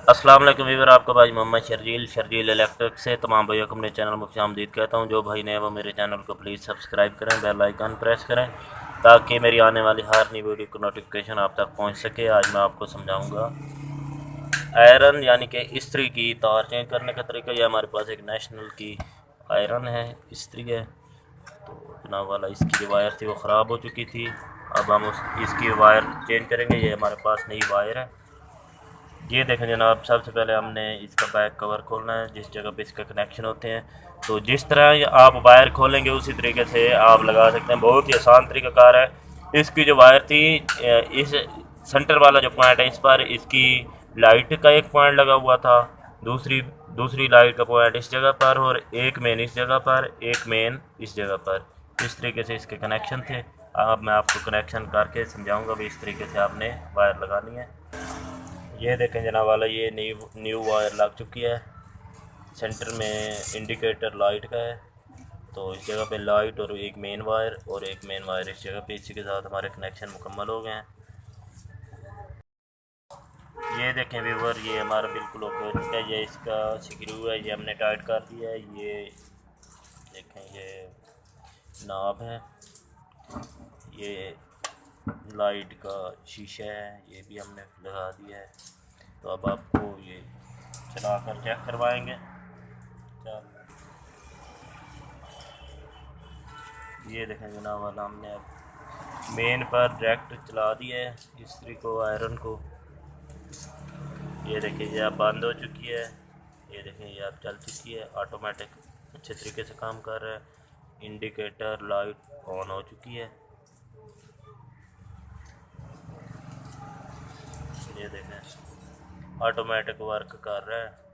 अस्सलाम वालेकुम वीवर, आपका भाई मोहम्मद शर्जील इलेक्ट्रिक से तमाम भाइयों को अपने चैनल में खुशामदीद कहता हूँ। जो भाई ने वो मेरे चैनल को प्लीज़ सब्सक्राइब करें, बेल आइकन प्रेस करें ताकि मेरी आने वाली हर नई वीडियो की नोटिफिकेशन आप तक पहुँच सके। आज मैं आपको समझाऊँगा आयरन यानी कि इस्त्री की तार चेंज करने का तरीका। ये हमारे पास एक नेशनल की आयरन है, इस्त्री है। तो जनाब वाला इसकी जो वायर थी वो ख़राब हो चुकी थी। अब हम इसकी वायर चेंज करेंगे। ये हमारे पास नई वायर है। ये देखें जनाब, सबसे पहले हमने इसका बैक कवर खोलना है जिस जगह पे इसका कनेक्शन होते हैं। तो जिस तरह आप वायर खोलेंगे उसी तरीके से आप लगा सकते हैं। बहुत ही आसान तरीकाकार है। इसकी जो वायर थी, इस सेंटर वाला जो पॉइंट है इस पर इसकी लाइट का एक पॉइंट लगा हुआ था, दूसरी दूसरी लाइट का पॉइंट इस जगह पर, और एक मेन इस जगह पर, एक मेन इस जगह पर। इस तरीके से इसके कनेक्शन थे। अब मैं आपको कनेक्शन करके समझाऊंगा भी इस तरीके से आपने वायर लगानी है। ये देखें जनाब वाला, ये न्यू वायर लग चुकी है। सेंटर में इंडिकेटर लाइट का है। तो इस जगह पे लाइट और एक मेन वायर और एक मेन वायर इस जगह पे। इसी के साथ हमारे कनेक्शन मुकम्मल हो गए हैं। ये देखें व्यूवर, ये हमारा बिल्कुल ओके हो चुका है। ये इसका स्क्रू है, ये हमने टाइट कर दिया है। ये देखें, ये नाब है। ये लाइट का शीशा है, ये भी हमने लगा दिया है। तो अब आपको ये चला कर चेक करवाएंगे। ये देखें जनाब वाला, हमने अब मेन पर डायरेक्ट चला दिया है इस्त्री को, आयरन को। ये देखिए, ये अब बंद हो चुकी है। ये देखें, ये अब चल चुकी है, ऑटोमेटिक अच्छे तरीके से काम कर रहा है। इंडिकेटर लाइट ऑन हो चुकी है। ये देखें, ऑटोमेटिक वर्क कर रहा है।